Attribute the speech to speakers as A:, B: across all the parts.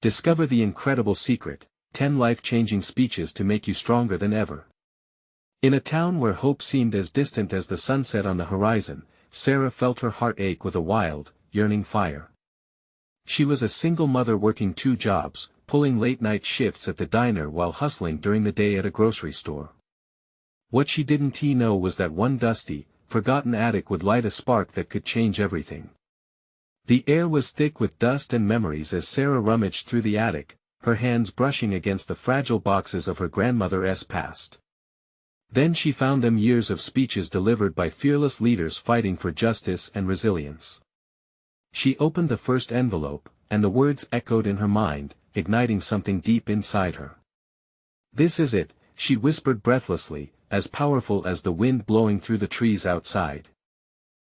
A: Discover the incredible secret, 10 life-changing speeches to make you stronger than ever. In a town where hope seemed as distant as the sunset on the horizon, Sarah felt her heart ache with a wild, yearning fire. She was a single mother working 2 jobs, pulling late-night shifts at the diner while hustling during the day at a grocery store. What she didn't know was that one dusty, forgotten attic would light a spark that could change everything. The air was thick with dust and memories as Sarah rummaged through the attic, her hands brushing against the fragile boxes of her grandmother's past. Then she found them, years of speeches delivered by fearless leaders fighting for justice and resilience. She opened the first envelope, and the words echoed in her mind, igniting something deep inside her. "This is it," she whispered breathlessly, as powerful as the wind blowing through the trees outside.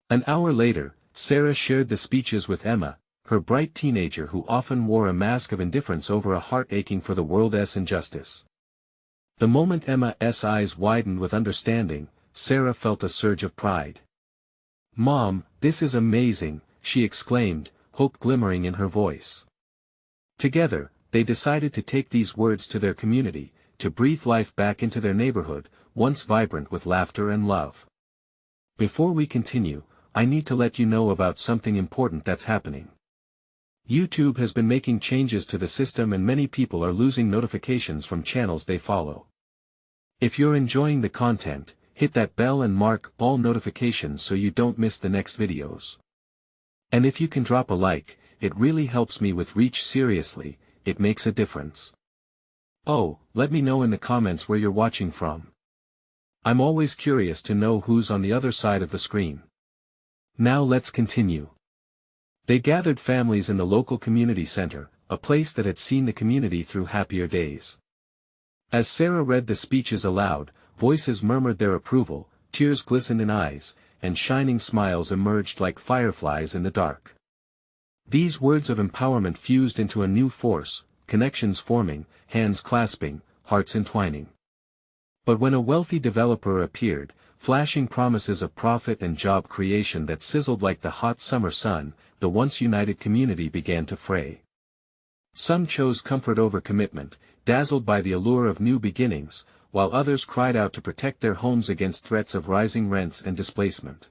A: An hour later, Sarah shared the speeches with Emma, her bright teenager who often wore a mask of indifference over a heart aching for the world's injustice. The moment Emma's eyes widened with understanding, Sarah felt a surge of pride. "Mom, this is amazing," she exclaimed, hope glimmering in her voice. Together, they decided to take these words to their community, to breathe life back into their neighborhood, once vibrant with laughter and love. Before we continue, I need to let you know about something important that's happening. YouTube has been making changes to the system and many people are losing notifications from channels they follow. If you're enjoying the content, hit that bell and mark all notifications so you don't miss the next videos. And if you can drop a like, it really helps me with reach. Seriously, it makes a difference. Oh, let me know in the comments where you're watching from. I'm always curious to know who's on the other side of the screen. Now let's continue. They gathered families in the local community center, a place that had seen the community through happier days. As Sarah read the speeches aloud, voices murmured their approval, tears glistened in eyes, and shining smiles emerged like fireflies in the dark. These words of empowerment fused into a new force, connections forming, hands clasping, hearts entwining. But when a wealthy developer appeared, flashing promises of profit and job creation that sizzled like the hot summer sun, the once united community began to fray. Some chose comfort over commitment, dazzled by the allure of new beginnings, while others cried out to protect their homes against threats of rising rents and displacement.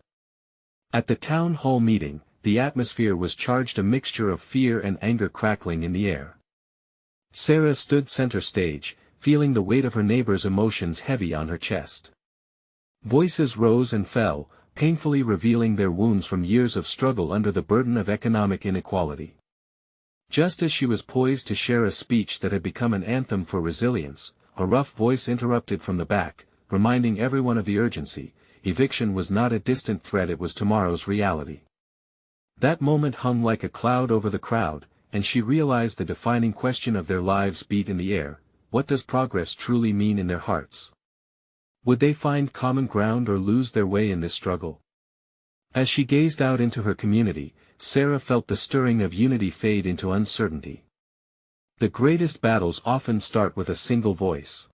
A: At the town hall meeting, the atmosphere was charged, a mixture of fear and anger crackling in the air. Sarah stood center stage, feeling the weight of her neighbors' emotions heavy on her chest. Voices rose and fell, painfully revealing their wounds from years of struggle under the burden of economic inequality. Just as she was poised to share a speech that had become an anthem for resilience, a rough voice interrupted from the back, reminding everyone of the urgency. Eviction was not a distant threat, it was tomorrow's reality. That moment hung like a cloud over the crowd, and she realized the defining question of their lives beat in the air: what does progress truly mean in their hearts? Would they find common ground or lose their way in this struggle? As she gazed out into her community, Sarah felt the stirring of unity fade into uncertainty. The greatest battles often start with a single voice.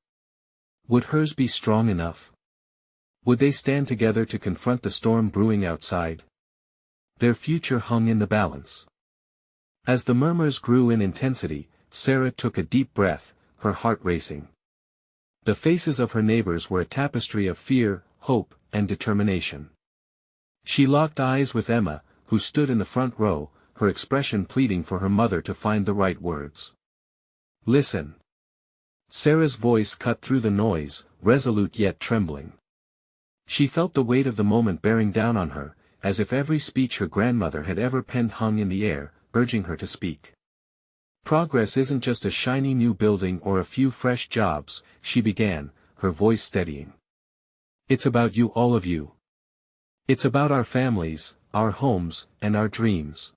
A: Would hers be strong enough? Would they stand together to confront the storm brewing outside? Their future hung in the balance. As the murmurs grew in intensity, Sarah took a deep breath, her heart racing. The faces of her neighbors were a tapestry of fear, hope, and determination. She locked eyes with Emma, who stood in the front row, her expression pleading for her mother to find the right words. "Listen." Sarah's voice cut through the noise, resolute yet trembling. She felt the weight of the moment bearing down on her, as if every speech her grandmother had ever penned hung in the air, urging her to speak. "Progress isn't just a shiny new building or a few fresh jobs," she began, her voice steadying. "It's about you, all of you. It's about our families, our homes, and our dreams."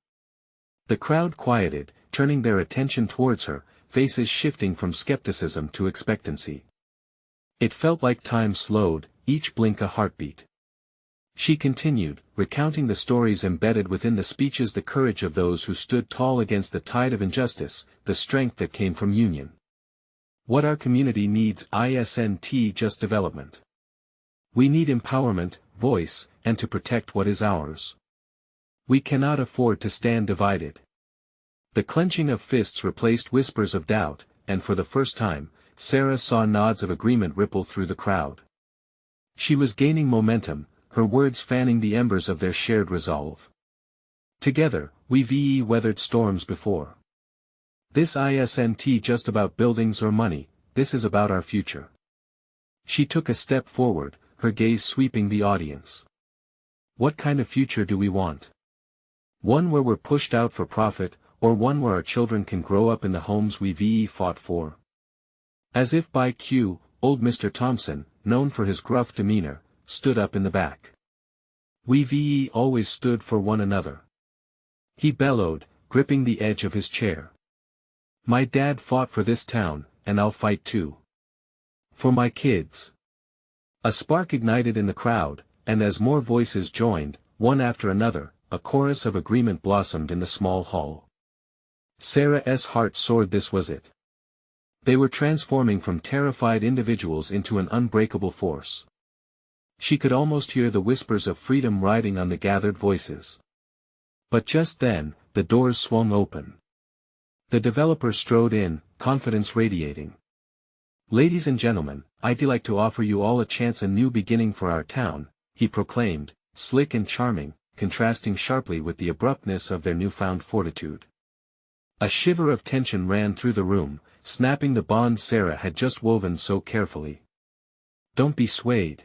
A: The crowd quieted, turning their attention towards her, faces shifting from skepticism to expectancy. It felt like time slowed, each blink a heartbeat. She continued, recounting the stories embedded within the speeches, the courage of those who stood tall against the tide of injustice, the strength that came from union. What our community needs isn't just development. We need empowerment, voice, and to protect what is ours. We cannot afford to stand divided. The clenching of fists replaced whispers of doubt, and for the first time, Sarah saw nods of agreement ripple through the crowd. She was gaining momentum, her words fanning the embers of their shared resolve. Together, we've weathered storms before. This isn't just about buildings or money, this is about our future. She took a step forward, her gaze sweeping the audience. What kind of future do we want? One where we're pushed out for profit, or one where our children can grow up in the homes we've fought for? As if by cue, old Mr. Thompson, known for his gruff demeanor, stood up in the back. We've always stood for one another. He bellowed, gripping the edge of his chair. My dad fought for this town, and I'll fight too. For my kids. A spark ignited in the crowd, and as more voices joined, one after another, a chorus of agreement blossomed in the small hall. Sarah's heart soared. This was it. They were transforming from terrified individuals into an unbreakable force. She could almost hear the whispers of freedom riding on the gathered voices. But just then, the doors swung open. The developer strode in, confidence radiating. Ladies and gentlemen, I'd like to offer you all a chance, a new beginning for our town, he proclaimed, slick and charming, contrasting sharply with the abruptness of their newfound fortitude. A shiver of tension ran through the room, snapping the bond Sarah had just woven so carefully. Don't be swayed.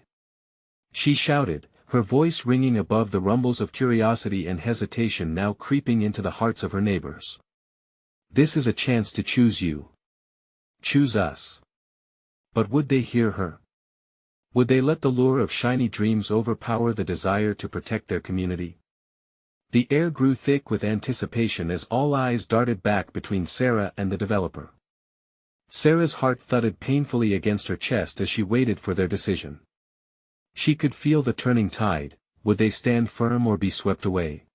A: She shouted, her voice ringing above the rumbles of curiosity and hesitation now creeping into the hearts of her neighbors. This is a chance to choose you. Choose us. But would they hear her? Would they let the lure of shiny dreams overpower the desire to protect their community? The air grew thick with anticipation as all eyes darted back between Sarah and the developer. Sarah's heart thudded painfully against her chest as she waited for their decision. She could feel the turning tide. Would they stand firm or be swept away?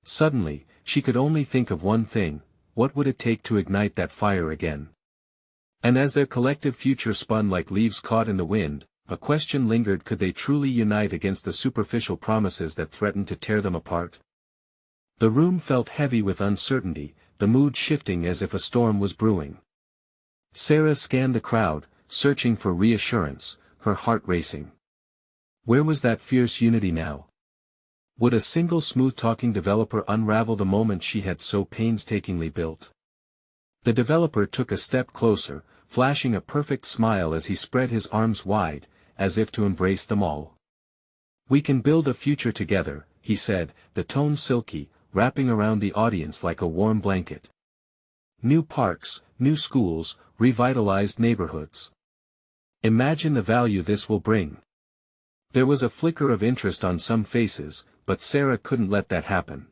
A: Suddenly, she could only think of one thing: what would it take to ignite that fire again? And as their collective future spun like leaves caught in the wind, a question lingered: could they truly unite against the superficial promises that threatened to tear them apart? The room felt heavy with uncertainty, the mood shifting as if a storm was brewing. Sarah scanned the crowd, searching for reassurance, her heart racing. Where was that fierce unity now? Would a single smooth-talking developer unravel the moment she had so painstakingly built? The developer took a step closer, flashing a perfect smile as he spread his arms wide, as if to embrace them all. We can build a future together, he said, the tone silky, wrapping around the audience like a warm blanket. New parks, new schools, revitalized neighborhoods. Imagine the value this will bring. There was a flicker of interest on some faces, but Sarah couldn't let that happen.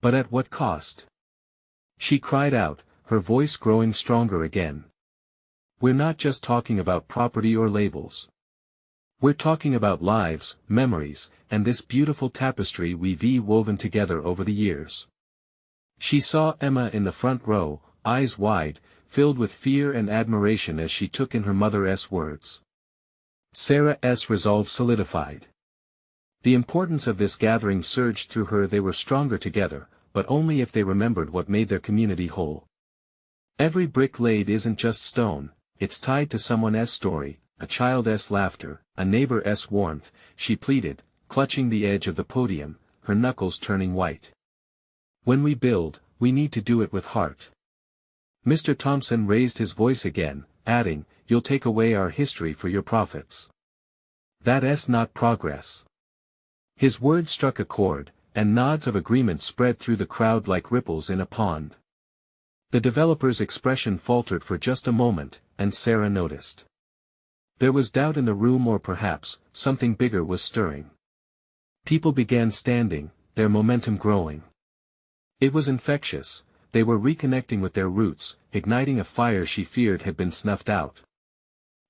A: But at what cost? She cried out, her voice growing stronger again. We're not just talking about property or labels. We're talking about lives, memories, and this beautiful tapestry we've woven together over the years. She saw Emma in the front row, eyes wide, filled with fear and admiration as she took in her mother's words. Sarah's resolve solidified. The importance of this gathering surged through her. They were stronger together, but only if they remembered what made their community whole. Every brick laid isn't just stone, it's tied to someone's story, a child's laughter, a neighbor's warmth, she pleaded, clutching the edge of the podium, her knuckles turning white. When we build, we need to do it with heart. Mr. Thompson raised his voice again, adding, you'll take away our history for your profits. That's not progress. His words struck a chord, and nods of agreement spread through the crowd like ripples in a pond. The developer's expression faltered for just a moment, and Sarah noticed. There was doubt in the room, or perhaps, something bigger was stirring. People began standing, their momentum growing. It was infectious. They were reconnecting with their roots, igniting a fire she feared had been snuffed out.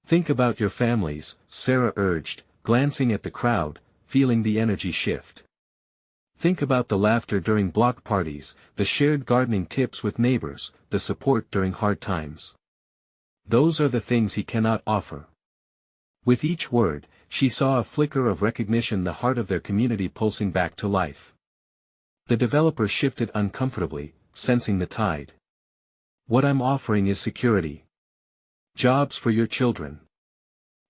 A: Think about your families, Sarah urged, glancing at the crowd, feeling the energy shift. Think about the laughter during block parties, the shared gardening tips with neighbors, the support during hard times. Those are the things he cannot offer. With each word, she saw a flicker of recognition, the heart of their community pulsing back to life. The developer shifted uncomfortably, sensing the tide. What I'm offering is security. Jobs for your children.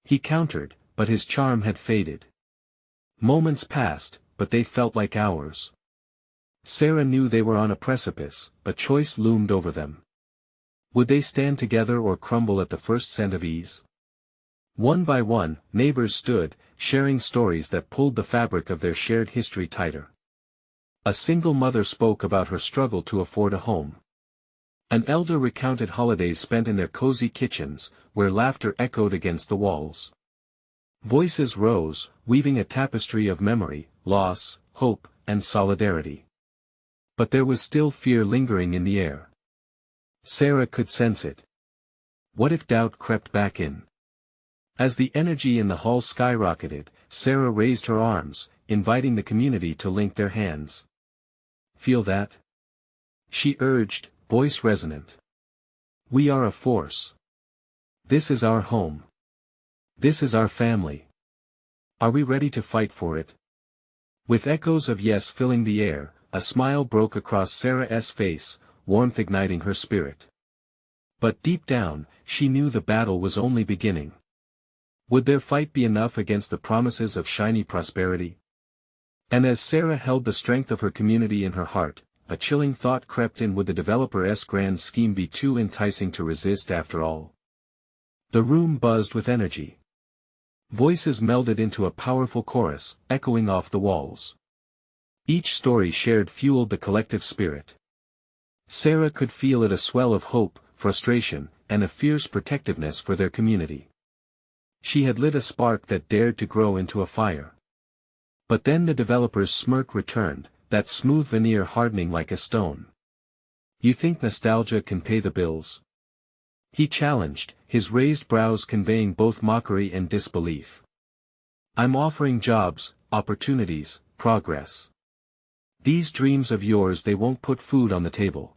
A: He countered, but his charm had faded. Moments passed, but they felt like hours. Sarah knew they were on a precipice, a choice loomed over them. Would they stand together or crumble at the first scent of ease? One by one, neighbors stood, sharing stories that pulled the fabric of their shared history tighter. A single mother spoke about her struggle to afford a home. An elder recounted holidays spent in their cozy kitchens, where laughter echoed against the walls. Voices rose, weaving a tapestry of memory, loss, hope, and solidarity. But there was still fear lingering in the air. Sarah could sense it. What if doubt crept back in? As the energy in the hall skyrocketed, Sarah raised her arms, inviting the community to link their hands. Feel that? She urged, voice resonant. We are a force. This is our home. This is our family. Are we ready to fight for it? With echoes of yes filling the air, a smile broke across Sarah's face, warmth igniting her spirit. But deep down, she knew the battle was only beginning. Would their fight be enough against the promises of shiny prosperity? And as Sarah held the strength of her community in her heart, a chilling thought crept in: would the developer's grand scheme be too enticing to resist after all? The room buzzed with energy. Voices melded into a powerful chorus, echoing off the walls. Each story shared fueled the collective spirit. Sarah could feel it: a swell of hope, frustration, and a fierce protectiveness for their community. She had lit a spark that dared to grow into a fire. But then the developer's smirk returned, that smooth veneer hardening like a stone. You think nostalgia can pay the bills? He challenged, his raised brows conveying both mockery and disbelief. I'm offering jobs, opportunities, progress. These dreams of yours, they won't put food on the table.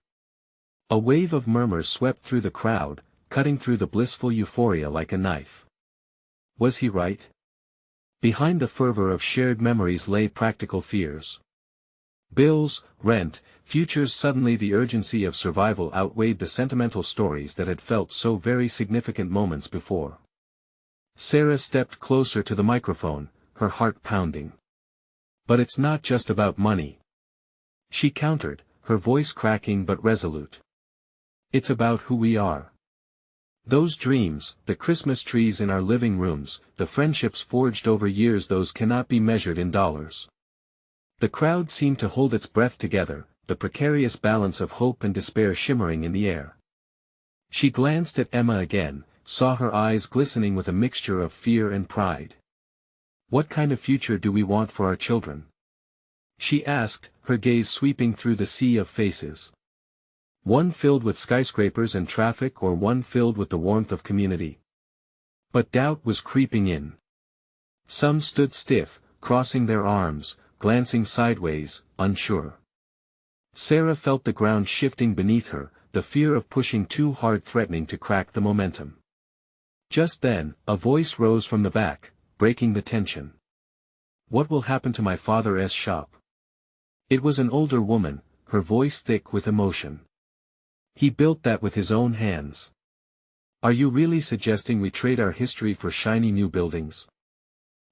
A: A wave of murmurs swept through the crowd, cutting through the blissful euphoria like a knife. Was he right? Behind the fervor of shared memories lay practical fears. Bills, rent, futures. Suddenly the urgency of survival outweighed the sentimental stories that had felt so very significant moments before. Sarah stepped closer to the microphone, her heart pounding. But it's not just about money. She countered, her voice cracking but resolute. It's about who we are. Those dreams, the Christmas trees in our living rooms, the friendships forged over years, those cannot be measured in dollars. The crowd seemed to hold its breath together, the precarious balance of hope and despair shimmering in the air. She glanced at Emma again, saw her eyes glistening with a mixture of fear and pride. What kind of future do we want for our children? She asked, her gaze sweeping through the sea of faces. One filled with skyscrapers and traffic, or one filled with the warmth of community? But doubt was creeping in. Some stood stiff, crossing their arms, glancing sideways, unsure. Sarah felt the ground shifting beneath her, the fear of pushing too hard threatening to crack the momentum. Just then, a voice rose from the back, breaking the tension. What will happen to my father's shop? It was an older woman, her voice thick with emotion. He built that with his own hands. Are you really suggesting we trade our history for shiny new buildings?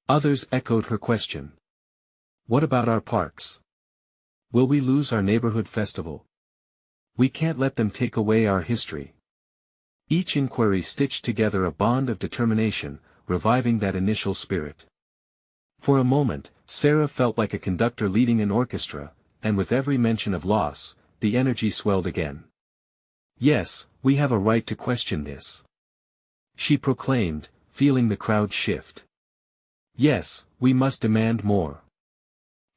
A: Others echoed her question. What about our parks? Will we lose our neighborhood festival? We can't let them take away our history. Each inquiry stitched together a bond of determination, reviving that initial spirit. For a moment, Sarah felt like a conductor leading an orchestra, and with every mention of loss, the energy swelled again. Yes, we have a right to question this. She proclaimed, feeling the crowd shift. Yes, we must demand more.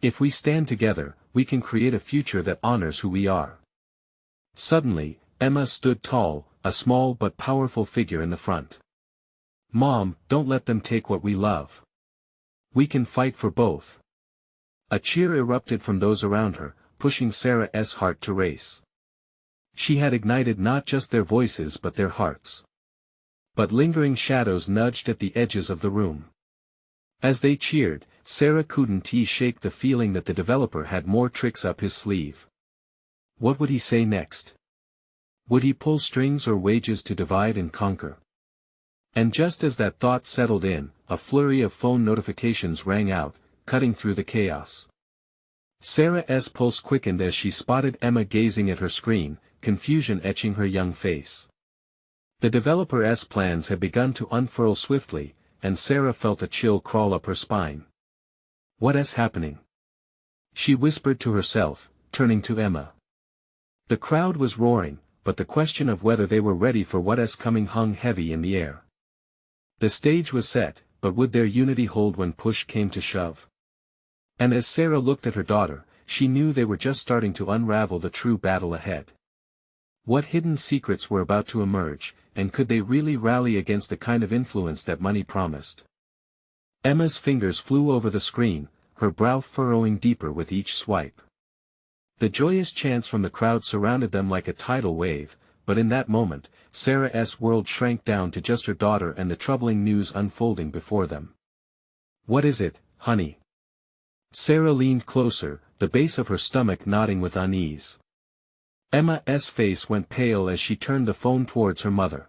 A: If we stand together, we can create a future that honors who we are. Suddenly, Emma stood tall, a small but powerful figure in the front. Mom, don't let them take what we love. We can fight for both. A cheer erupted from those around her, pushing Sarah's heart to race. She had ignited not just their voices but their hearts. But lingering shadows nudged at the edges of the room. As they cheered, Sarah couldn't shake the feeling that the developer had more tricks up his sleeve. What would he say next? Would he pull strings or wages to divide and conquer? And just as that thought settled in, a flurry of phone notifications rang out, cutting through the chaos. Sarah's pulse quickened as she spotted Emma gazing at her screen, confusion etching her young face. The developer's plans had begun to unfurl swiftly, and Sarah felt a chill crawl up her spine. "What is happening?" she whispered to herself, turning to Emma. The crowd was roaring, but the question of whether they were ready for what is coming hung heavy in the air. The stage was set, but would their unity hold when push came to shove? And as Sarah looked at her daughter, she knew they were just starting to unravel the true battle ahead. What hidden secrets were about to emerge, and could they really rally against the kind of influence that money promised? Emma's fingers flew over the screen, her brow furrowing deeper with each swipe. The joyous chants from the crowd surrounded them like a tidal wave, but in that moment, Sarah's world shrank down to just her daughter and the troubling news unfolding before them. "What is it, honey?" Sarah leaned closer, the base of her stomach knotting with unease. Emma's face went pale as she turned the phone towards her mother.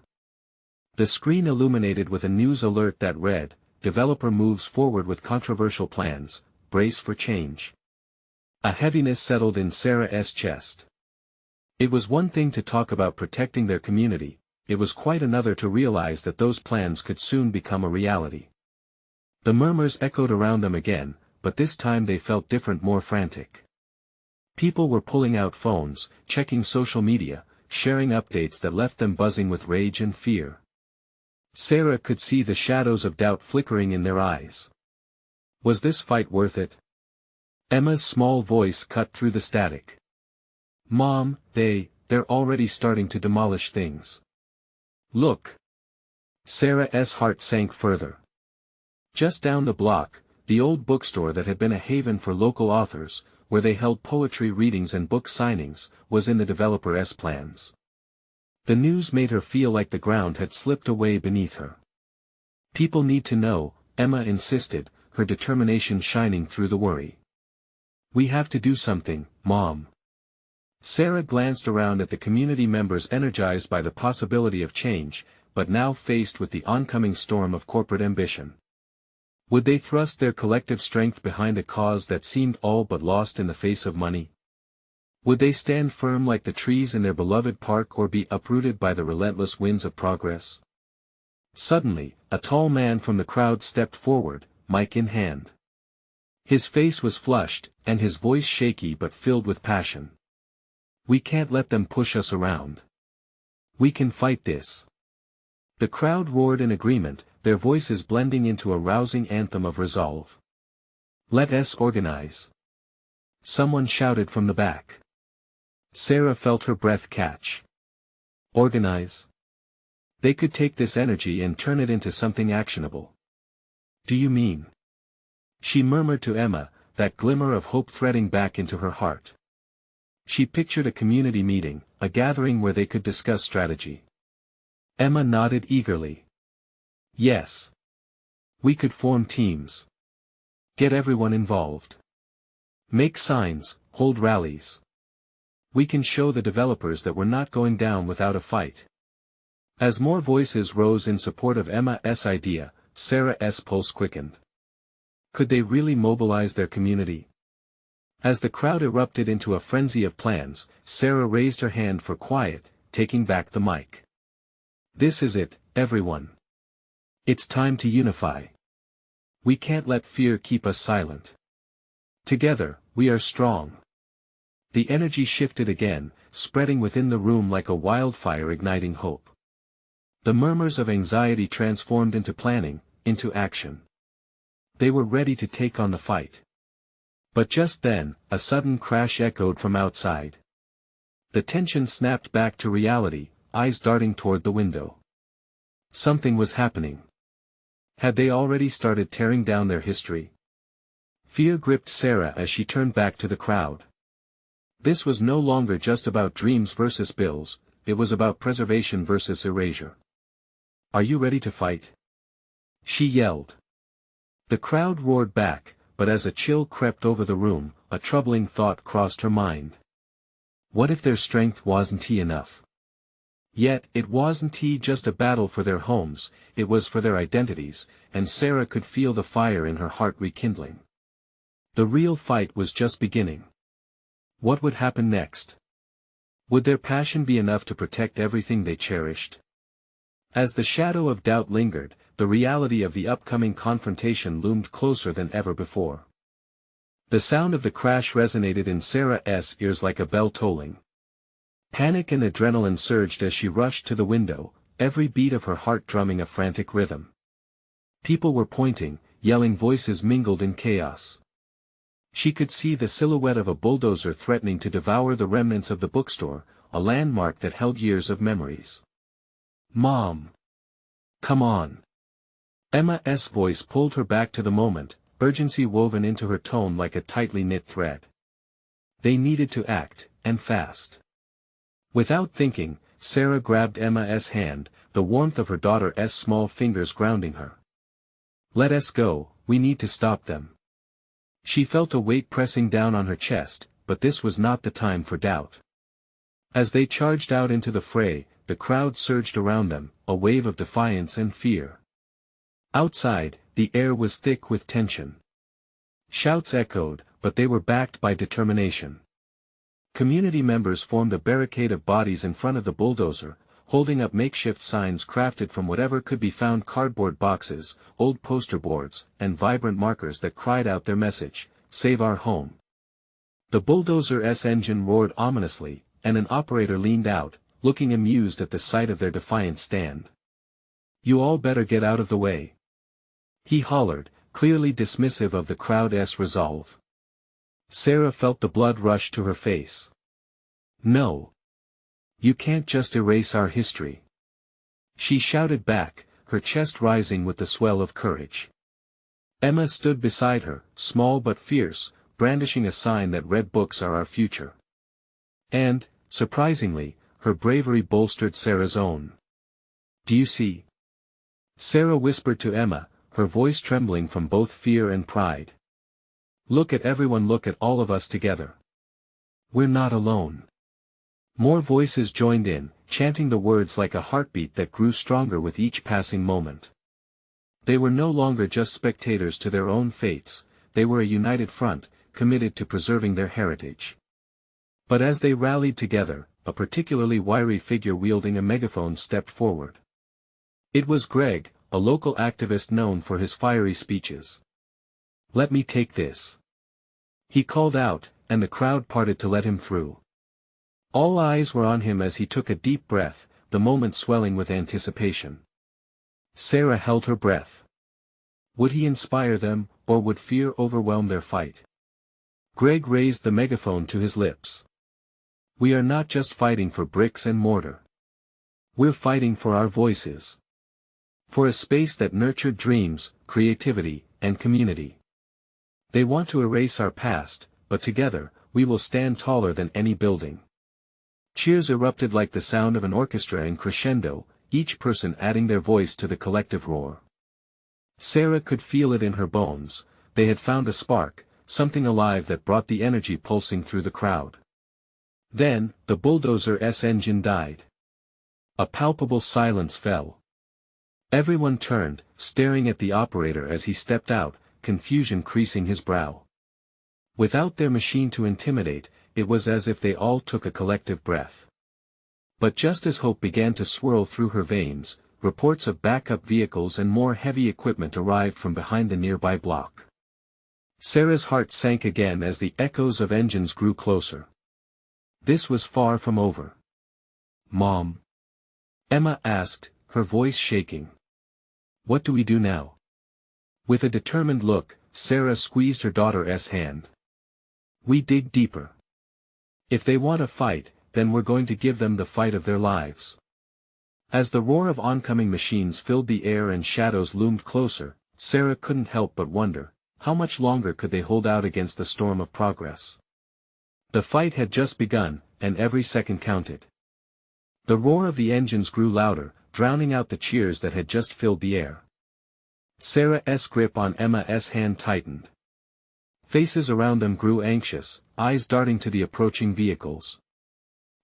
A: The screen illuminated with a news alert that read, "Developer moves forward with controversial plans, brace for change." A heaviness settled in Sarah's chest. It was one thing to talk about protecting their community, it was quite another to realize that those plans could soon become a reality. The murmurs echoed around them again, but this time they felt different, more frantic. People were pulling out phones, checking social media, sharing updates that left them buzzing with rage and fear. Sarah could see the shadows of doubt flickering in their eyes. Was this fight worth it? Emma's small voice cut through the static. "Mom, they're already starting to demolish things. Look." Sarah's heart sank further. Just down the block, the old bookstore that had been a haven for local authors, where they held poetry readings and book signings, was in the developer's plans. The news made her feel like the ground had slipped away beneath her. "People need to know," Emma insisted, her determination shining through the worry. "We have to do something, Mom." Sarah glanced around at the community members energized by the possibility of change, but now faced with the oncoming storm of corporate ambition. Would they thrust their collective strength behind a cause that seemed all but lost in the face of money? Would they stand firm like the trees in their beloved park or be uprooted by the relentless winds of progress? Suddenly, a tall man from the crowd stepped forward, mic in hand. His face was flushed, and his voice shaky but filled with passion. "We can't let them push us around. We can fight this." The crowd roared in agreement, their voices blending into a rousing anthem of resolve. "Let us organize." Someone shouted from the back. Sarah felt her breath catch. Organize? They could take this energy and turn it into something actionable. "Do you mean?" she murmured to Emma, that glimmer of hope threading back into her heart. She pictured a community meeting, a gathering where they could discuss strategy. Emma nodded eagerly. "Yes. We could form teams. Get everyone involved. Make signs, hold rallies. We can show the developers that we're not going down without a fight." As more voices rose in support of Emma's idea, Sarah's pulse quickened. Could they really mobilize their community? As the crowd erupted into a frenzy of plans, Sarah raised her hand for quiet, taking back the mic. "This is it, everyone. It's time to unify. We can't let fear keep us silent. Together, we are strong." The energy shifted again, spreading within the room like a wildfire igniting hope. The murmurs of anxiety transformed into planning, into action. They were ready to take on the fight. But just then, a sudden crash echoed from outside. The tension snapped back to reality, eyes darting toward the window. Something was happening. Had they already started tearing down their history? Fear gripped Sarah as she turned back to the crowd. This was no longer just about dreams versus bills, it was about preservation versus erasure. "Are you ready to fight?" she yelled. The crowd roared back, but as a chill crept over the room, a troubling thought crossed her mind. What if their strength wasn't enough? Yet, it wasn't just a battle for their homes, it was for their identities, and Sarah could feel the fire in her heart rekindling. The real fight was just beginning. What would happen next? Would their passion be enough to protect everything they cherished? As the shadow of doubt lingered, the reality of the upcoming confrontation loomed closer than ever before. The sound of the crash resonated in Sarah's ears like a bell tolling. Panic and adrenaline surged as she rushed to the window, every beat of her heart drumming a frantic rhythm. People were pointing, yelling, voices mingled in chaos. She could see the silhouette of a bulldozer threatening to devour the remnants of the bookstore, a landmark that held years of memories. "Mom! Come on!" Emma's voice pulled her back to the moment, urgency woven into her tone like a tightly knit thread. They needed to act, and fast. Without thinking, Sarah grabbed Emma's hand, the warmth of her daughter's small fingers grounding her. "Let us go, we need to stop them." She felt a weight pressing down on her chest, but this was not the time for doubt. As they charged out into the fray, the crowd surged around them, a wave of defiance and fear. Outside, the air was thick with tension. Shouts echoed, but they were backed by determination. Community members formed a barricade of bodies in front of the bulldozer, holding up makeshift signs crafted from whatever could be found: cardboard boxes, old poster boards, and vibrant markers that cried out their message, "Save our home." The bulldozer's engine roared ominously, and an operator leaned out, looking amused at the sight of their defiant stand. "You all better get out of the way," he hollered, clearly dismissive of the crowd's resolve. Sarah felt the blood rush to her face. "No. You can't just erase our history," she shouted back, her chest rising with the swell of courage. Emma stood beside her, small but fierce, brandishing a sign that read, "Books are our future." And, surprisingly, her bravery bolstered Sarah's own. "Do you see?" Sarah whispered to Emma, her voice trembling from both fear and pride. "Look at everyone, look at all of us together. We're not alone." More voices joined in, chanting the words like a heartbeat that grew stronger with each passing moment. They were no longer just spectators to their own fates, they were a united front, committed to preserving their heritage. But as they rallied together, a particularly wiry figure wielding a megaphone stepped forward. It was Greg, a local activist known for his fiery speeches. "Let me take this," he called out, and the crowd parted to let him through. All eyes were on him as he took a deep breath, the moment swelling with anticipation. Sarah held her breath. Would he inspire them, or would fear overwhelm their fight? Greg raised the megaphone to his lips. "We are not just fighting for bricks and mortar. We're fighting for our voices. For a space that nurtured dreams, creativity, and community. They want to erase our past, but together, we will stand taller than any building." Cheers erupted like the sound of an orchestra in crescendo, each person adding their voice to the collective roar. Sarah could feel it in her bones, they had found a spark, something alive that brought the energy pulsing through the crowd. Then, the bulldozer's engine died. A palpable silence fell. Everyone turned, staring at the operator as he stepped out, confusion creasing his brow. Without their machine to intimidate, it was as if they all took a collective breath. But just as hope began to swirl through her veins, reports of backup vehicles and more heavy equipment arrived from behind the nearby block. Sarah's heart sank again as the echoes of engines grew closer. This was far from over. "Mom?" Emma asked, her voice shaking. "What do we do now?" With a determined look, Sarah squeezed her daughter's hand. "We dig deeper. If they want a fight, then we're going to give them the fight of their lives." As the roar of oncoming machines filled the air and shadows loomed closer, Sarah couldn't help but wonder, how much longer could they hold out against the storm of progress? The fight had just begun, and every second counted. The roar of the engines grew louder, drowning out the cheers that had just filled the air. Sarah's grip on Emma's hand tightened. Faces around them grew anxious, eyes darting to the approaching vehicles.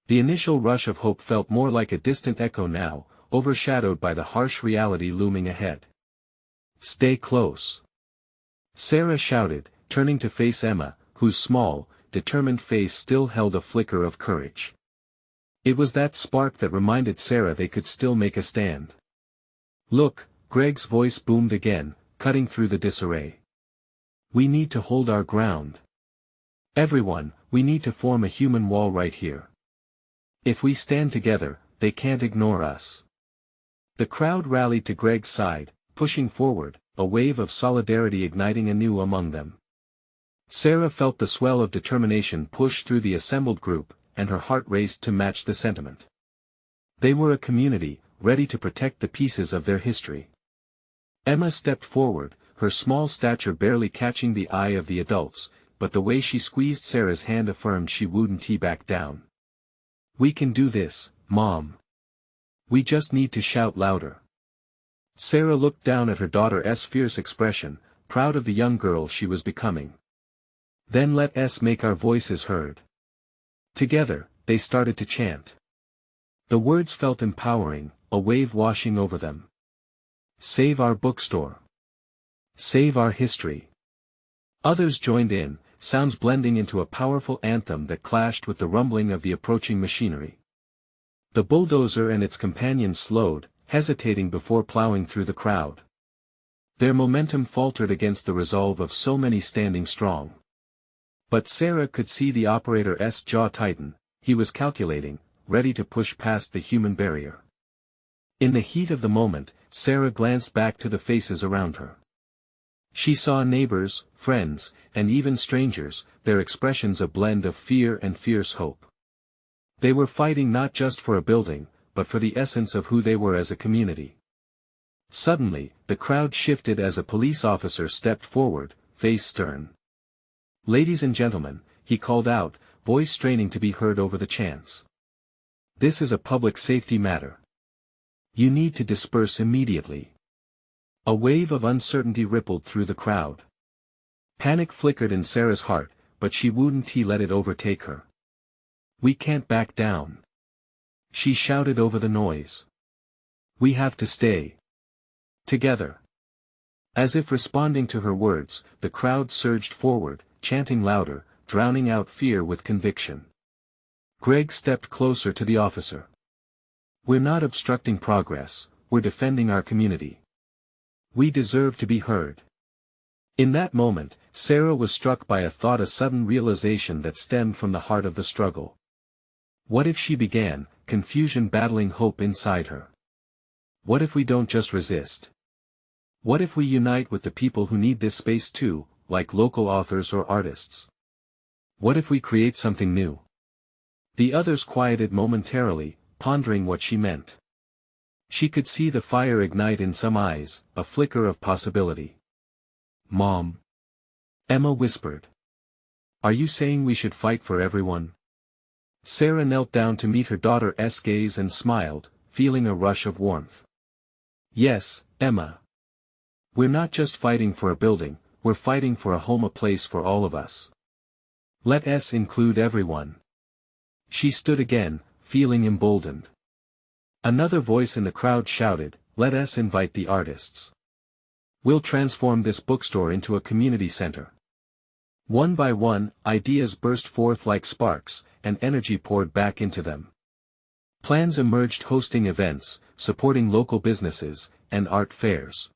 A: The initial rush of hope felt more like a distant echo now, overshadowed by the harsh reality looming ahead. "Stay close," Sarah shouted, turning to face Emma, whose small, determined face still held a flicker of courage. It was that spark that reminded Sarah they could still make a stand. "Look," Greg's voice boomed again, cutting through the disarray. "We need to hold our ground. Everyone, we need to form a human wall right here. If we stand together, they can't ignore us." The crowd rallied to Greg's side, pushing forward, a wave of solidarity igniting anew among them. Sarah felt the swell of determination push through the assembled group, and her heart raced to match the sentiment. They were a community, ready to protect the pieces of their history. Emma stepped forward, her small stature barely catching the eye of the adults, but the way she squeezed Sarah's hand affirmed she wouldn't back down. "We can do this, Mom. We just need to shout louder." Sarah looked down at her daughter's fierce expression, proud of the young girl she was becoming. "Then let us make our voices heard." Together, they started to chant. The words felt empowering, a wave washing over them. "Save our bookstore. Save our history." Others joined in, sounds blending into a powerful anthem that clashed with the rumbling of the approaching machinery. The bulldozer and its companions slowed, hesitating before plowing through the crowd. Their momentum faltered against the resolve of so many standing strong. But Sarah could see the operator's jaw tighten. He was calculating, ready to push past the human barrier. In the heat of the moment, Sarah glanced back to the faces around her. She saw neighbors, friends, and even strangers, their expressions a blend of fear and fierce hope. They were fighting not just for a building, but for the essence of who they were as a community. Suddenly, the crowd shifted as a police officer stepped forward, face stern. "Ladies and gentlemen," he called out, voice straining to be heard over the chants. "This is a public safety matter. You need to disperse immediately." A wave of uncertainty rippled through the crowd. Panic flickered in Sarah's heart, but she wouldn't let it overtake her. "We can't back down," she shouted over the noise. "We have to stay together." As if responding to her words, the crowd surged forward, chanting louder, drowning out fear with conviction. Greg stepped closer to the officer. "We're not obstructing progress, we're defending our community. We deserve to be heard." In that moment, Sarah was struck by a thought, a sudden realization that stemmed from the heart of the struggle. What if she began, confusion battling hope inside her? What if we don't just resist? What if we unite with the people who need this space too, like local authors or artists? What if we create something new? The others quieted momentarily, pondering what she meant. She could see the fire ignite in some eyes, a flicker of possibility. "Mom," Emma whispered. "Are you saying we should fight for everyone?" Sarah knelt down to meet her daughter's gaze and smiled, feeling a rush of warmth. "Yes, Emma. We're not just fighting for a building, we're fighting for a home, a place for all of us. Let us include everyone." She stood again, feeling emboldened. Another voice in the crowd shouted, "Let us invite the artists. We'll transform this bookstore into a community center." One by one, ideas burst forth like sparks, and energy poured back into them. Plans emerged, hosting events, supporting local businesses, and art fairs.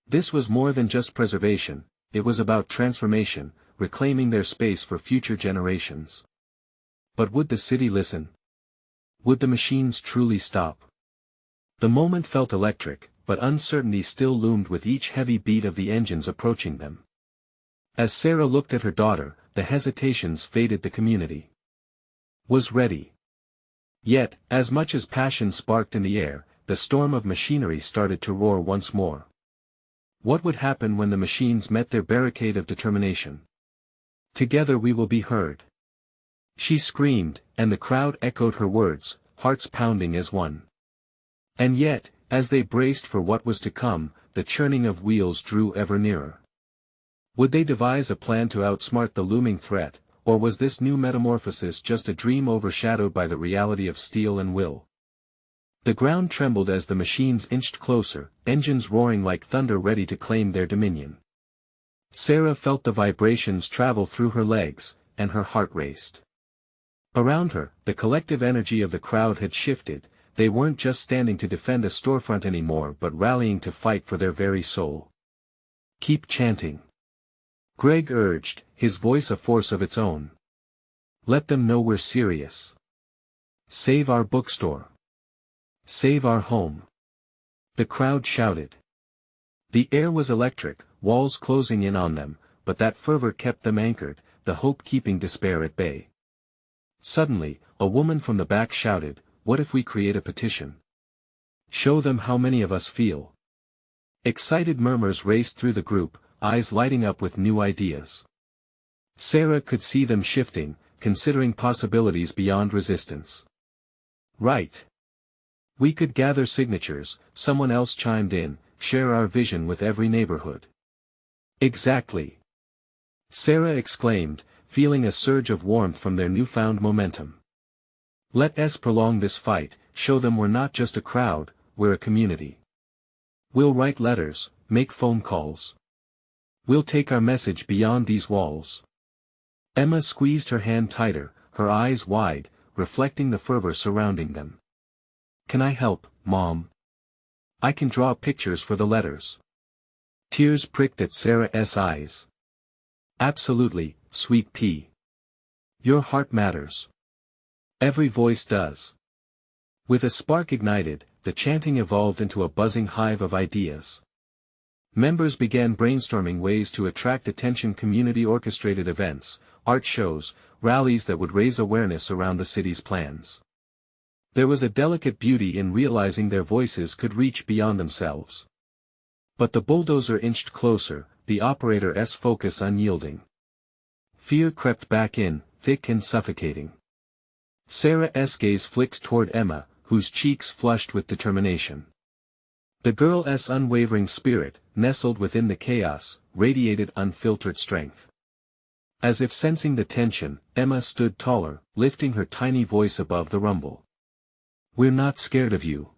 A: This was more than just preservation, it was about transformation, reclaiming their space for future generations. But would the city listen? Would the machines truly stop? The moment felt electric, but uncertainty still loomed with each heavy beat of the engines approaching them. As Sarah looked at her daughter, the hesitations faded. The community was ready. Yet, as much as passion sparked in the air, the storm of machinery started to roar once more. What would happen when the machines met their barricade of determination? "Together we will be heard," she screamed, and the crowd echoed her words, hearts pounding as one. And yet, as they braced for what was to come, the churning of wheels drew ever nearer. Would they devise a plan to outsmart the looming threat, or was this new metamorphosis just a dream overshadowed by the reality of steel and will? The ground trembled as the machines inched closer, engines roaring like thunder ready to claim their dominion. Sarah felt the vibrations travel through her legs, and her heart raced. Around her, the collective energy of the crowd had shifted. They weren't just standing to defend a storefront anymore but rallying to fight for their very soul. "Keep chanting," Greg urged, his voice a force of its own. "Let them know we're serious. Save our bookstore. Save our home." The crowd shouted. The air was electric, walls closing in on them, but that fervor kept them anchored, the hope keeping despair at bay. Suddenly, a woman from the back shouted, "What if we create a petition? Show them how many of us feel." Excited murmurs raced through the group, eyes lighting up with new ideas. Sarah could see them shifting, considering possibilities beyond resistance. "Right. We could gather signatures," someone else chimed in, "share our vision with every neighborhood." "Exactly," Sarah exclaimed, feeling a surge of warmth from their newfound momentum. "Let us prolong this fight, show them we're not just a crowd, we're a community. We'll write letters, make phone calls. We'll take our message beyond these walls." Emma squeezed her hand tighter, her eyes wide, reflecting the fervor surrounding them. "Can I help, Mom? I can draw pictures for the letters." Tears pricked at Sarah's eyes. "Absolutely, sweet pea. Your heart matters. Every voice does." With a spark ignited, the chanting evolved into a buzzing hive of ideas. Members began brainstorming ways to attract attention: community-orchestrated events, art shows, rallies that would raise awareness around the city's plans. There was a delicate beauty in realizing their voices could reach beyond themselves. But the bulldozer inched closer, the operator's focus unyielding. Fear crept back in, thick and suffocating. Sarah's gaze flicked toward Emma, whose cheeks flushed with determination. The girl's unwavering spirit, nestled within the chaos, radiated unfiltered strength. As if sensing the tension, Emma stood taller, lifting her tiny voice above the rumble. "We're not scared of you,"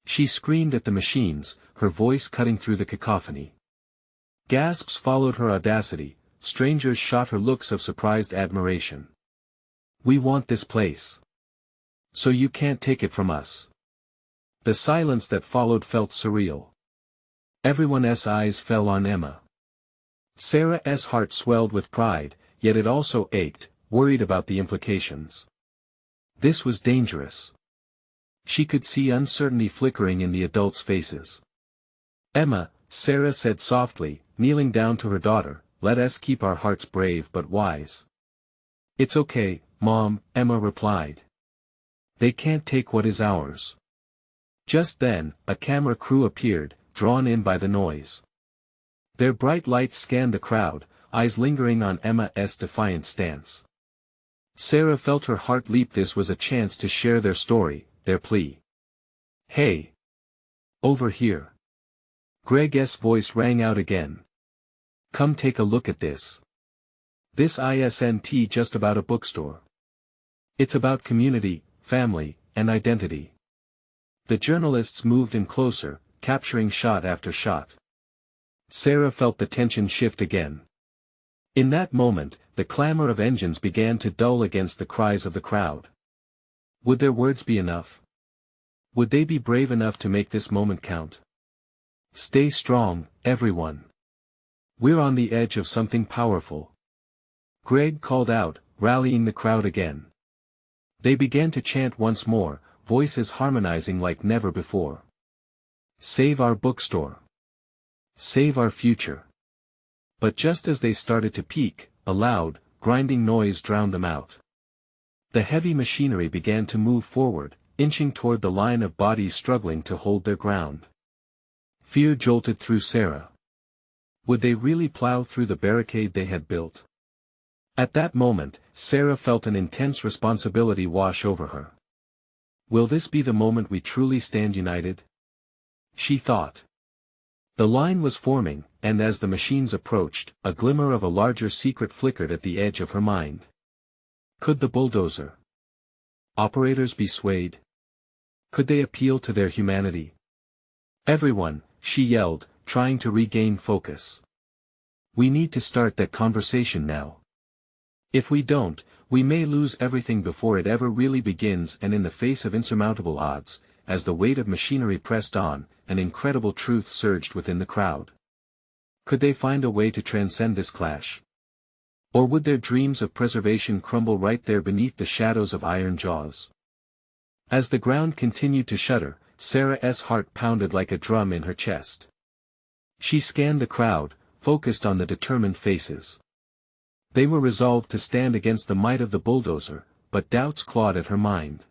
A: she screamed at the machines, her voice cutting through the cacophony. Gasps followed her audacity, strangers shot her looks of surprised admiration. "We want this place. So you can't take it from us." The silence that followed felt surreal. Everyone's eyes fell on Emma. Sarah's heart swelled with pride, yet it also ached, worried about the implications. This was dangerous. She could see uncertainty flickering in the adults' faces. "Emma," Sarah said softly, kneeling down to her daughter, "let us keep our hearts brave but wise." "It's okay, Mom," Emma replied. "They can't take what is ours." Just then, a camera crew appeared, drawn in by the noise. Their bright lights scanned the crowd, eyes lingering on Emma's defiant stance. Sarah felt her heart leap. This was a chance to share their story, their plea. "Hey! Over here!" Greg's voice rang out again. "Come take a look at this. This isn't just about a bookstore. It's about community, family, and identity." The journalists moved in closer, capturing shot after shot. Sarah felt the tension shift again. In that moment, the clamor of engines began to dull against the cries of the crowd. Would their words be enough? Would they be brave enough to make this moment count? "Stay strong, everyone. We're on the edge of something powerful," Greg called out, rallying the crowd again. They began to chant once more, voices harmonizing like never before. "Save our bookstore. Save our future." But just as they started to peak, a loud, grinding noise drowned them out. The heavy machinery began to move forward, inching toward the line of bodies struggling to hold their ground. Fear jolted through Sarah. Would they really plow through the barricade they had built? At that moment, Sarah felt an intense responsibility wash over her. Will this be the moment we truly stand united? She thought. The line was forming, and as the machines approached, a glimmer of a larger secret flickered at the edge of her mind. Could the bulldozer operators be swayed? Could they appeal to their humanity? Everyone, she yelled, trying to regain focus. We need to start that conversation now. If we don't, we may lose everything before it ever really begins. And in the face of insurmountable odds, as the weight of machinery pressed on, an incredible truth surged within the crowd. Could they find a way to transcend this clash? Or would their dreams of preservation crumble right there beneath the shadows of iron jaws? As the ground continued to shudder, Sarah's heart pounded like a drum in her chest. She scanned the crowd, focused on the determined faces. They were resolved to stand against the might of the bulldozer, but doubts clawed at her mind.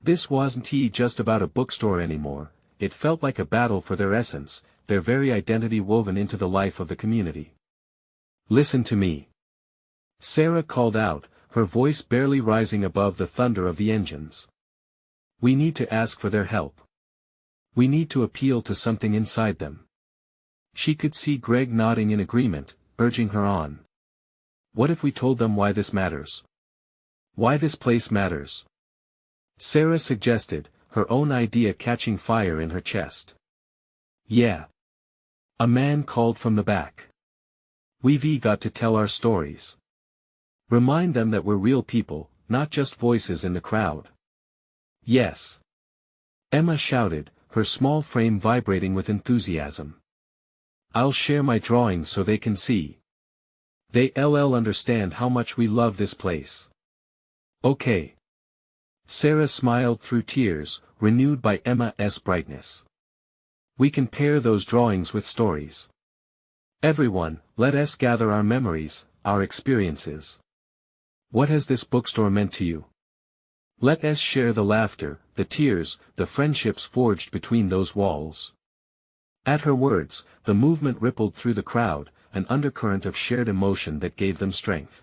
A: This wasn't just about a bookstore anymore, it felt like a battle for their essence, their very identity woven into the life of the community. Listen to me. Sarah called out, her voice barely rising above the thunder of the engines. We need to ask for their help. We need to appeal to something inside them. She could see Greg nodding in agreement, urging her on. What if we told them why this matters? Why this place matters? Sarah suggested, her own idea catching fire in her chest. Yeah. A man called from the back. We've got to tell our stories. Remind them that we're real people, not just voices in the crowd. Yes. Emma shouted, her small frame vibrating with enthusiasm. I'll share my drawings so they can see. They'll understand how much we love this place. Okay. Sarah smiled through tears, renewed by Emma's brightness. We can pair those drawings with stories. Everyone, let us gather our memories, our experiences. What has this bookstore meant to you? Let us share the laughter, the tears, the friendships forged between those walls. At her words, the movement rippled through the crowd, an undercurrent of shared emotion that gave them strength.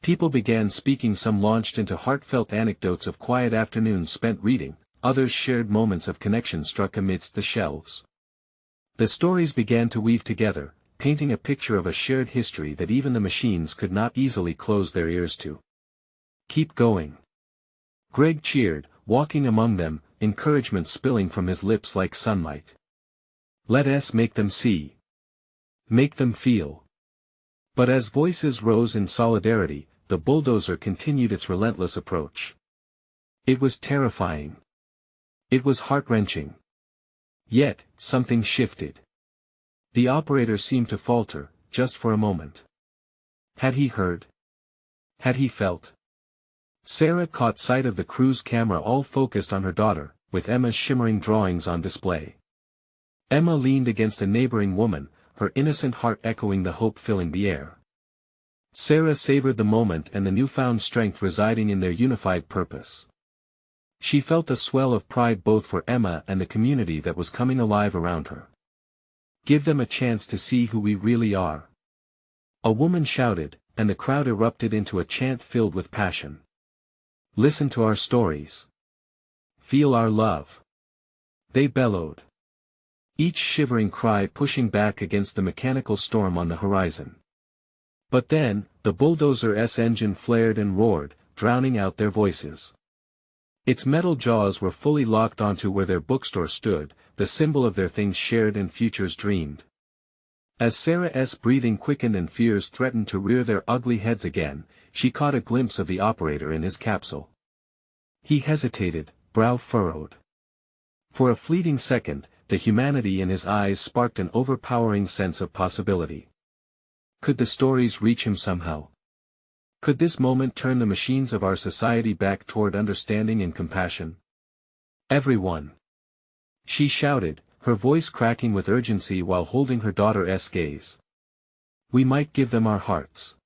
A: People began speaking, some launched into heartfelt anecdotes of quiet afternoons spent reading, others shared moments of connection struck amidst the shelves. The stories began to weave together, painting a picture of a shared history that even the machines could not easily close their ears to. Keep going. Greg cheered, walking among them, encouragement spilling from his lips like sunlight. Let us make them see. Make them feel. But as voices rose in solidarity, the bulldozer continued its relentless approach. It was terrifying. It was heart-wrenching. Yet, something shifted. The operator seemed to falter, just for a moment. Had he heard? Had he felt? Sarah caught sight of the crew's camera all focused on her daughter, with Emma's shimmering drawings on display. Emma leaned against a neighboring woman, her innocent heart echoing the hope filling the air. Sarah savored the moment and the newfound strength residing in their unified purpose. She felt a swell of pride both for Emma and the community that was coming alive around her. Give them a chance to see who we really are. A woman shouted, and the crowd erupted into a chant filled with passion. Listen to our stories. Feel our love. They bellowed. Each shivering cry pushing back against the mechanical storm on the horizon. But then, the bulldozer's engine flared and roared, drowning out their voices. Its metal jaws were fully locked onto where their bookstore stood, the symbol of their things shared and futures dreamed. As Sarah's breathing quickened and fears threatened to rear their ugly heads again, she caught a glimpse of the operator in his capsule. He hesitated, brow furrowed. For a fleeting second, the humanity in his eyes sparked an overpowering sense of possibility. Could the stories reach him somehow? Could this moment turn the machines of our society back toward understanding and compassion? Everyone! She shouted, her voice cracking with urgency while holding her daughter's gaze. We might give them our hearts.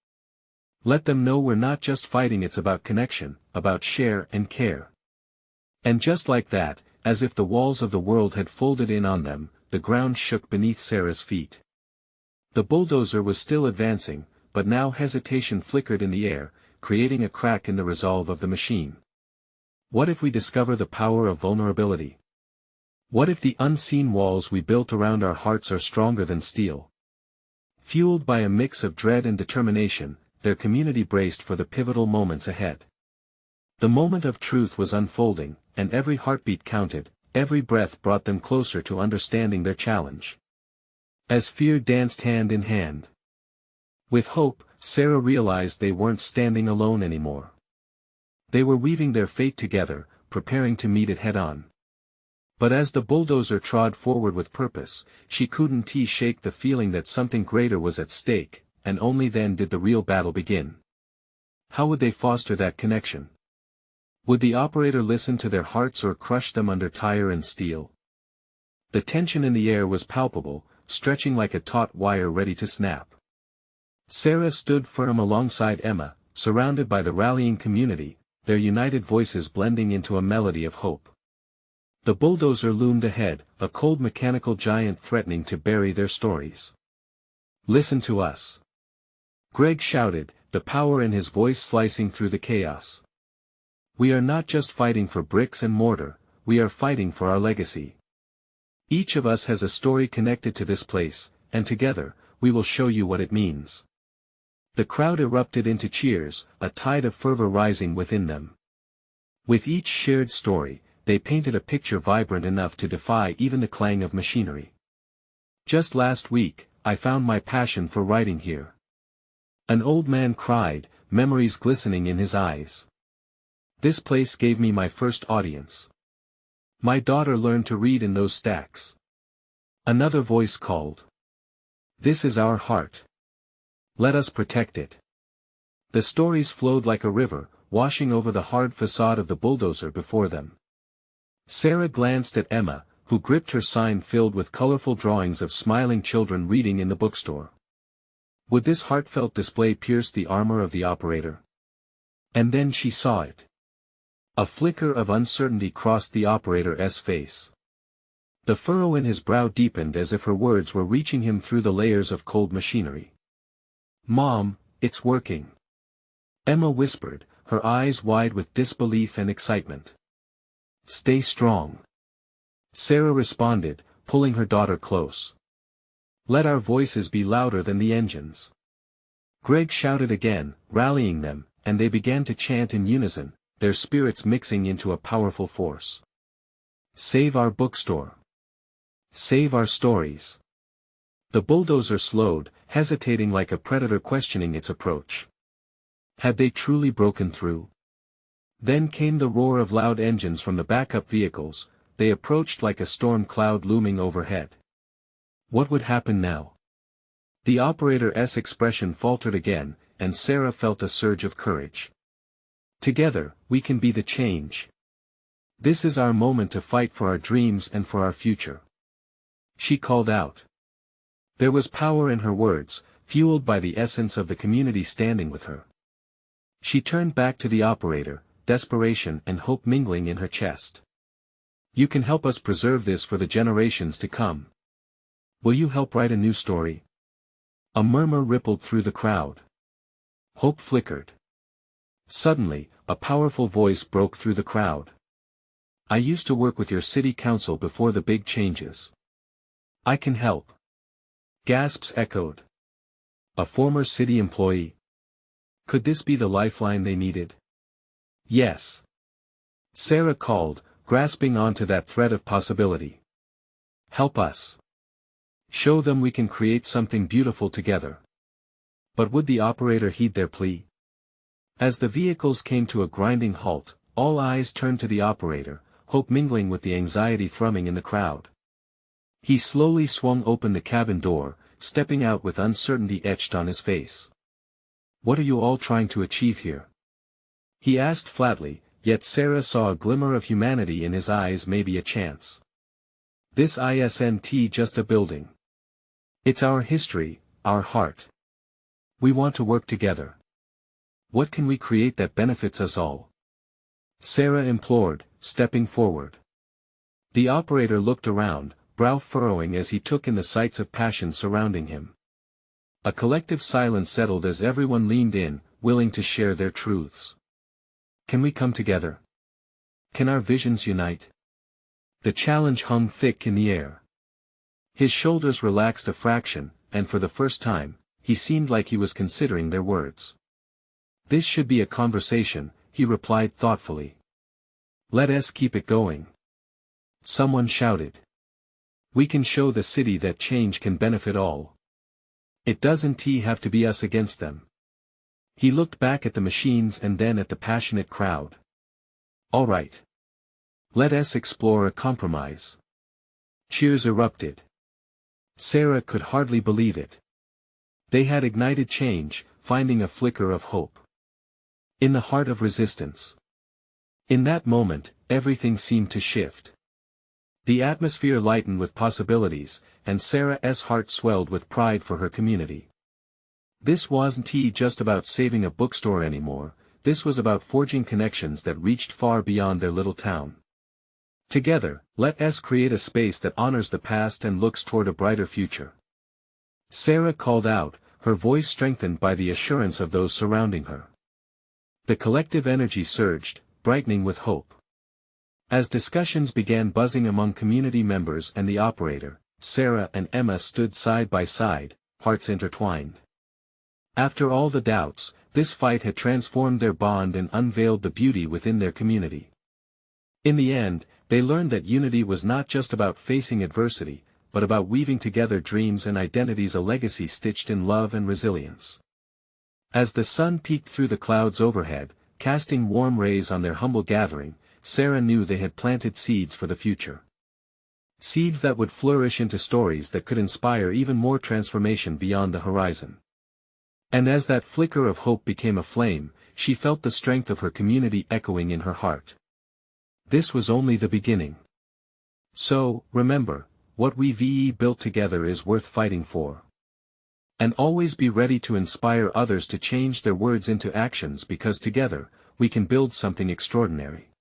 A: Let them know we're not just fighting, it's about connection, about share and care. And just like that, as if the walls of the world had folded in on them, the ground shook beneath Sarah's feet. The bulldozer was still advancing, but now hesitation flickered in the air, creating a crack in the resolve of the machine. What if we discover the power of vulnerability? What if the unseen walls we built around our hearts are stronger than steel? Fueled by a mix of dread and determination, their community braced for the pivotal moments ahead. The moment of truth was unfolding, and every heartbeat counted, every breath brought them closer to understanding their challenge. As fear danced hand in hand with hope, Sarah realized they weren't standing alone anymore. They were weaving their fate together, preparing to meet it head-on. But as the bulldozer trod forward with purpose, she couldn't shake the feeling that something greater was at stake, and only then did the real battle begin. How would they foster that connection? Would the operator listen to their hearts or crush them under tire and steel? The tension in the air was palpable, stretching like a taut wire ready to snap. Sarah stood firm alongside Emma, surrounded by the rallying community, their united voices blending into a melody of hope. The bulldozer loomed ahead, a cold mechanical giant threatening to bury their stories. "Listen to us!" Greg shouted, the power in his voice slicing through the chaos. "We are not just fighting for bricks and mortar, we are fighting for our legacy. Each of us has a story connected to this place, and together, we will show you what it means." The crowd erupted into cheers, a tide of fervor rising within them. With each shared story, they painted a picture vibrant enough to defy even the clang of machinery. "Just last week, I found my passion for writing here," an old man cried, memories glistening in his eyes. "This place gave me my first audience. My daughter learned to read in those stacks." Another voice called, "This is our heart. Let us protect it." The stories flowed like a river, washing over the hard facade of the bulldozer before them. Sarah glanced at Emma, who gripped her sign filled with colorful drawings of smiling children reading in the bookstore. Would this heartfelt display pierce the armor of the operator? And then she saw it. A flicker of uncertainty crossed the operator's face. The furrow in his brow deepened as if her words were reaching him through the layers of cold machinery. "Mom, it's working," Emma whispered, her eyes wide with disbelief and excitement. "Stay strong," Sarah responded, pulling her daughter close. "Let our voices be louder than the engines." Greg shouted again, rallying them, and they began to chant in unison, their spirits mixing into a powerful force. "Save our bookstore. Save our stories." The bulldozer slowed, hesitating like a predator questioning its approach. Had they truly broken through? Then came the roar of loud engines from the backup vehicles. They approached like a storm cloud looming overhead. What would happen now? The operator's expression faltered again, and Sarah felt a surge of courage. "Together, we can be the change. This is our moment to fight for our dreams and for our future," she called out. There was power in her words, fueled by the essence of the community standing with her. She turned back to the operator, desperation and hope mingling in her chest. "You can help us preserve this for the generations to come. Will you help write a new story?" A murmur rippled through the crowd. Hope flickered. Suddenly, a powerful voice broke through the crowd. "I used to work with your city council before the big changes. I can help." Gasps echoed. A former city employee? Could this be the lifeline they needed? Yes. Sarah called, grasping onto that thread of possibility. "Help us. Show them we can create something beautiful together." But would the operator heed their plea? As the vehicles came to a grinding halt, all eyes turned to the operator, hope mingling with the anxiety thrumming in the crowd. He slowly swung open the cabin door, stepping out with uncertainty etched on his face. "What are you all trying to achieve here?" he asked flatly, yet Sarah saw a glimmer of humanity in his eyes. "Maybe a chance. This isn't just a building. It's our history, our heart. We want to work together. What can we create that benefits us all?" Sarah implored, stepping forward. The operator looked around, brow furrowing as he took in the sights of passion surrounding him. A collective silence settled as everyone leaned in, willing to share their truths. "Can we come together? Can our visions unite?" The challenge hung thick in the air. His shoulders relaxed a fraction, and for the first time, he seemed like he was considering their words. "This should be a conversation," he replied thoughtfully. "Let us keep it going." Someone shouted. "We can show the city that change can benefit all. It doesn't have to be us against them." He looked back at the machines and then at the passionate crowd. "All right. Let us explore a compromise." Cheers erupted. Sarah could hardly believe it. They had ignited change, finding a flicker of hope in the heart of resistance. In that moment, everything seemed to shift. The atmosphere lightened with possibilities, and Sarah's heart swelled with pride for her community. This wasn't just about saving a bookstore anymore, this was about forging connections that reached far beyond their little town. Together, let us create a space that honors the past and looks toward a brighter future. Sarah called out, her voice strengthened by the assurance of those surrounding her. The collective energy surged, brightening with hope. As discussions began buzzing among community members and the operator, Sarah and Emma stood side by side, hearts intertwined. After all the doubts, this fight had transformed their bond and unveiled the beauty within their community. In the end, they learned that unity was not just about facing adversity, but about weaving together dreams and identities, a legacy stitched in love and resilience. As the sun peeked through the clouds overhead, casting warm rays on their humble gathering, Sarah knew they had planted seeds for the future. Seeds that would flourish into stories that could inspire even more transformation beyond the horizon. And as that flicker of hope became a flame, she felt the strength of her community echoing in her heart. This was only the beginning. So, remember, what we've built together is worth fighting for. And always be ready to inspire others to change their words into actions, because together, we can build something extraordinary.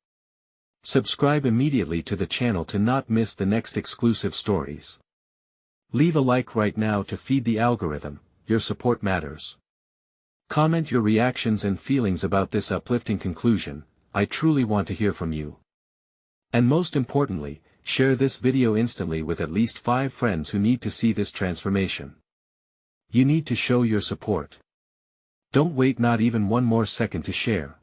A: Subscribe immediately to the channel to not miss the next exclusive stories. Leave a like right now to feed the algorithm, your support matters. Comment your reactions and feelings about this uplifting conclusion, I truly want to hear from you. And most importantly, share this video instantly with at least 5 friends who need to see this transformation. You need to show your support. Don't wait not even one more second to share.